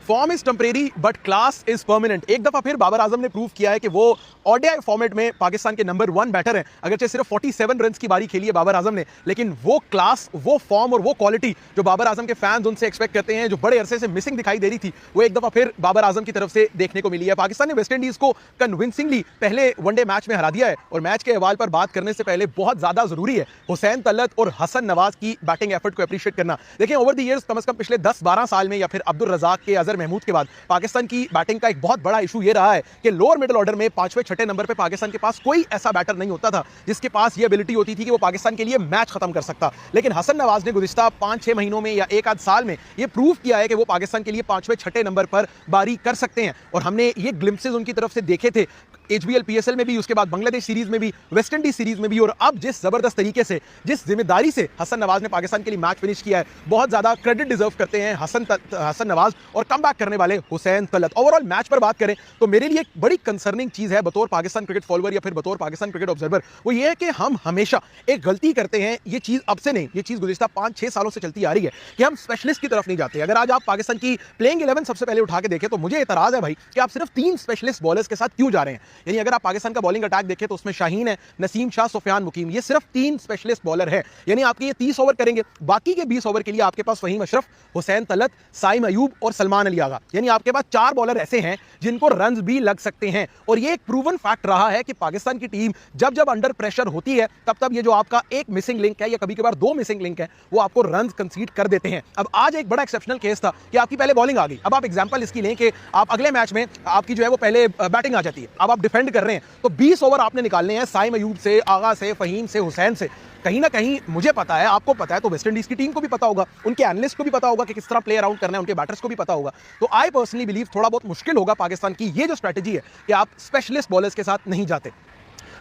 Form is temporary but class is permanent. एक दफा फिर बाबर आजम ने प्रूव किया है कि वो ओडीआई फॉर्मेट में पाकिस्तान के नंबर 1 बैटर हैं। अगरचे सिर्फ 47 रन की बारी खेली है बाबर आजम ने, लेकिन वो क्लास, वो फॉर्म और वो क्वालिटी जो बाबर आजम के फैंस उनसे एक्सपेक्ट करते हैं, जो बड़े अरसे से मिसिंग दिखाई दे रही थी, वो एक दफा फिर बाबर आजम की तरफ से देखने को मिली है। पाकिस्तान ने वेस्ट इंडीज को कन्विंसिंगली पहले वनडे मैच में हरा दिया है और मैच के हवाले पर बात करने से पहले बहुत ज्यादा जरूरी है हुसैन तलत और हसन नवाज की बैटिंग एफर्ट को अप्रिशिएट करना। देखिए ओवर द ईयर्स कम से कम पिछले 10-12 साल में या फिर अब्दुल रजाक के, अजहर महमूद के बाद पाकिस्तान की बैटिंग का एक बहुत बड़ा इशू ये रहा है कि लोअर मिडिल ऑर्डर में 5वें-6ठे नंबर पे पाकिस्तान के पास कोई ऐसा बैटर नहीं होता था जिसके पास ये एबिलिटी होती थी कि वो पाकिस्तान के लिए मैच खत्म कर सकता। लेकिन हसन नवाज ने गुज़िश्ता 5-6 महीनों में या एक आध साल में ये प्रूव किया है कि वो पाकिस्तान के लिए 5वें-6ठे नंबर पर बारी कर सकते हैं और हमने ये ग्लिम्पसेस उनकी तरफ से देखे थे एचबीएल पीएसएल में भी, उसके बाद बांग्लादेश सीरीज में भी, वेस्ट इंडीज सीरीज में भी, और अब जिस जबरदस्त तरीके से, जिस जिम्मेदारी से हसन नवाज ने पाकिस्तान के लिए मैच फिनिश किया है, बहुत ज्यादा क्रेडिट डिजर्व करते हैं हसन नवाज और कमबैक करने वाले हुसैन तलत। ओवरऑल मैच पर बात करें तो मेरे लिए एक बड़ी कंसर्निंग चीज है बतौर पाकिस्तान क्रिकेट फॉलोअर या फिर बतौर पाकिस्तान क्रिकेट ऑब्जर्वर, वो ये है कि हम हमेशा एक गलती करते हैं। ये चीज अब से नहीं, ये चीज गुज़िश्ता 5-6 सालों से चलती आ रही है कि हम स्पेशलिस्ट की तरफ नहीं जाते। अगर आज आप पाकिस्तान की प्लेइंग 11 सबसे पहले उठा के देखें तो मुझे एतराज है भाई कि आप सिर्फ 3 स्पेशलिस्ट बॉलर्स के साथ क्यों जा रहे हैं। यानी अगर आप पाकिस्तान का बॉलिंग अटैक देखें तो उसमें शाहीन है, नसीम शाह, सुफियान मुकीम, ये सिर्फ 3 स्पेशलिस्ट बॉलर है। यानी आपके ये 30 ओवर करेंगे, बाकी के 20 ओवर के लिए आपके पास फहीम अशरफ, हुसैन तलत, साइम अयूब और सलमान अली आगा, यानी आपके पास 4 बॉलर ऐसे हैं जिनको रन्स भी लग सकते हैं। और ये एक प्रूवन फैक्ट रहा है कि पाकिस्तान की टीम जब जब अंडर प्रेशर होती है तब तब ये जो आपका एक मिसिंग लिंक है या कभी कभार 2 मिसिंग लिंक है वो आपको रन्स कंसीड कर देते हैं। अब आज एक बड़ा एक्सेप्शनल केस था कि आपकी पहले बॉलिंग आ गई। अब आप एग्जांपल इसकी लें कि आप अगले मैच में आपकी जो है वो पहले बैटिंग आ जाती है, अब आप डिफेंड कर रहे हैं तो 20 ओवर आपने निकालने हैं साइम अयूब से, आगा से, फहीम से, हुसैन से। कहीं ना कहीं मुझे पता है, आपको पता है, तो वेस्ट इंडीज की टीम को भी पता होगा, उनके एनालिस्ट को भी पता होगा कि किस तरह प्ले अराउंड करना है, उनके बैटर्स को भी पता होगा। तो आई पर्सनली बिलीव थोड़ा बहुत मुश्किल होगा पाकिस्तान की ये जो स्ट्रैटेजी है कि आप स्पेशलिस्ट बॉलर्स के साथ नहीं जाते।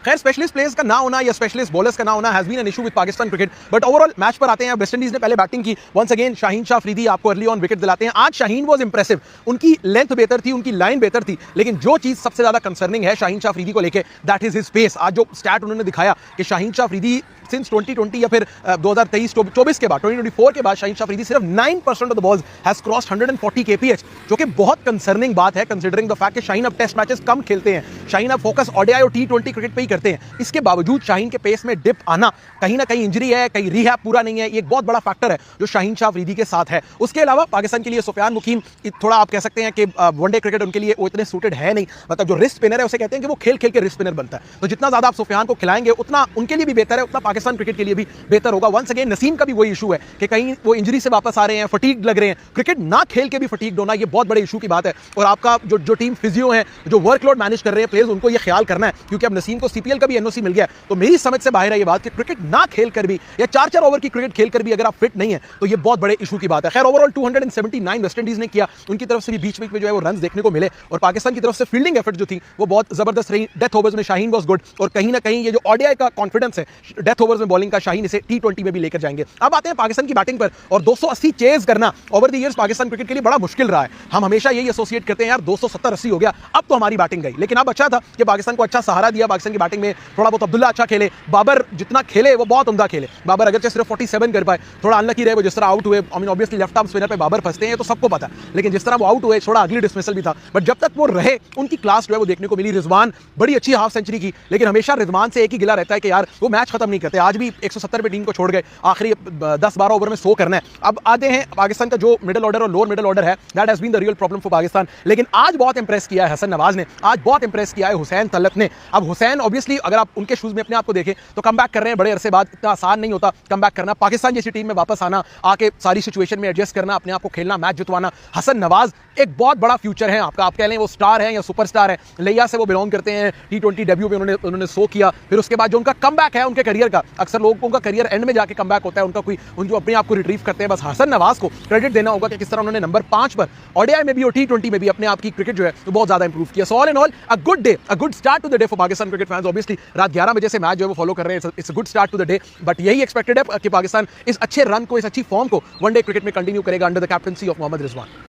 खैर स्पेशलिस्ट प्लेयर्स का ना होना या स्पेशलिस्ट बॉलर्स का ना होना has been an issue with Pakistan cricket, but overall match पर आते हैं। वेस्ट इंडीज ने पहले बैटिंग की, वंस अगेन शाहीन शाह अफरीदी आपको अर्ली ऑन विकेट दिलाते हैं। आज शाहीन वाज इंप्रेसिव, उनकी लेंथ बेहतर थी, उनकी लाइन बेहतर थी, लेकिन जो चीज सबसे ज्यादा कंसर्निंग है शाहीन शाह अफरीदी को लेके, दैट इज हिज पेस। आज जो स्टैट उन्होंने दिखाया कि शाहीन शाह अफरीदी सिंस 2020 या फिर 2023-24 के बाद, 2024 के बाद शाहीन शाह अफरीदी सिर्फ 9% of the balls has crossed 140 kph, जो कि बहुत कंसर्निंग बात है कंसीडरिंग द फैक्ट कि शाहीन अब टेस्ट मैचेस कम खेलते हैं, शाहीन अब फोकस ओडीआई और टी20 क्रिकेट पे ही करते हैं। इसके बावजूद शाहीन के पेस में डिप आना, कहीं ना कहीं इंजरी है, कहीं रिहैब पूरा नहीं है, ये एक बहुत बड़ा फैक्टर है जो शाहीन शाह अफरीदी के साथ है। उसके अलावा पाकिस्तान के लिए सुफियान मुकीम थोड़ा आप कह सकते हैं कि वनडे क्रिकेट उनके लिए वो इतने सूटेड है नहीं, मतलब जो रिस्ट स्पिनर है उसे कहते हैं कि वो खेल खेल के रिस्ट स्पिनर बनता है, तो जितना ज्यादा आप सुफियान को खिलाएंगे उतना उनके लिए भी बेहतर है, उतना पाकिस्तान क्रिकेट के लिए भी बेहतर होगा। वंस अगेन नसीम का भी वही इशू है कि कहीं वो इंजरी से वापस आ रहे हैं, फटीग लग रहे हैं, क्रिकेट ना खेल के भी फटीग होना, ये बहुत बड़े इशू की बात है। और आपका जो टीम फिजियो है, जो वर्कलोड मैनेज कर रहे हैं प्लेयर्स, उनको ये ख्याल करना है, क्योंकि अब नसीम को सीपीएल का भी एनओसी मिल गया है। तो मेरी समझ से बाहर है ये बात कि क्रिकेट ना खेल कर भी या 4-4 ओवर की क्रिकेट खेल कर भी अगर आप फिट नहीं है तो ये बहुत बड़े इशू की बात है। खैर ओवरऑल 279 वेस्ट इंडीज ने किया, उनकी तरफ से भी बीच में जो है वो रन देखने को मिले और पाकिस्तान की तरफ से फील्डिंग एफर्ट जो थी वो बहुत जबरदस्त रही। डेथ ओवर्स में शाहीन वाज गुड और कहीं ना कहीं ये जो ओडीआई का कॉन्फिडेंस है डेथ ओवर्स में बॉलिंग का, शाहीन इसे टी20 में भी लेकर जाएंगे। अब आते हैं पाकिस्तान की बैटिंग पर, और 280 चेज करना over the years Pakistan cricket के लिए बड़ा मुश्किल रहा है। हम हमेशा यही एसोसिएट करते हैं यार 270-80 हो गया, अब तो हमारी बैटिंग गई, लेकिन अब अच्छा था कि पाकिस्तान को अच्छा सहारा दिया, पाकिस्तान की बैटिंग में थोड़ा बहुत अब्दुल्ला अच्छा खेले, बाबर जितना खेले वो बहुत उम्दा खेले। बाबर अगर सिर्फ 47 कर पाए, थोड़ा अनलकी रहे वो, जिस तरह आउट हुए, I mean obviously left arm spinner पे बाबर फंसते हैं तो सबको पता है, लेकिन जिस तरह वो आउट हुए थोड़ा अगली डिसमिसल भी था, बट जब तक वो रहे उनकी क्लास जो है वो देखने को मिली। रिजवान बड़ी अच्छी हाफ सेंचुरी की, लेकिन हमेशा रिजवान से एक ही गिला रहता है कि यार वो मैच खत्म नहीं करते। आज भी 170 पे टीम को छोड़ गए, आखिरी 10-12 ओवर में 100 करना है। अब आते हैं पाकिस्तान का जो मिडिल ऑर्डर और लोअर मिडिल ऑर्डर है, that has been the real problem for Pakistan. लेकिन आज बहुत इंप्रेस किया है हसन नवाज ने, आज बहुत इंप्रेस किया है हुसैन तलत ने। अब हुसैन ऑब्वियसली अगर आप उनके शूज में अपने आप को देखें तो कम बैक कर रहे हैं बड़े अरसे बाद, इतना आसान नहीं होता कम बैक करना, पाकिस्तान जैसी टीम में वापस आना, आके सारी सिचुएशन में एडजस्ट करना, अपने आप को खेलना, मैच जितवाना। हसन नवाज एक बहुत बड़ा फ्यूचर है आपका, आप कह लें वो स्टार है या सुपरस्टार है, लिया से वो बिलोंग करते हैं, टी20 डेब्यू में उन्होंने 100 किया, फिर उसके बाद जो उनका कमबैक है उनके करियर का, अक्सर लोगों का करियर एंड में जाके कमबैक होता है, उनका कोई उन जो अपने आप को रिट्रीव करते हैं। बस हसन नवाज को क्रेडिट देना होगा कि किस तरह उन्होंने नंबर 5 पर ओडीआई में भी और टी20 में भी अपने आप की क्रिकेट जो है तो बहुत ज्यादा इंप्रूव किया। So all in all a good day, a good start to the day for Pakistan cricket fans. Obviously रात 11 बजे से मैच जो है वो फॉलो कर रहे हैं, it's a good start to the day, but यही एक्सपेक्टेड है कि पाकिस्तान इस अच्छे रन को, इस अच्छी फॉर्म को वनडे क्रिकेट में कंटिन्यू करेगा under the captaincy of Mohammad Rizwan.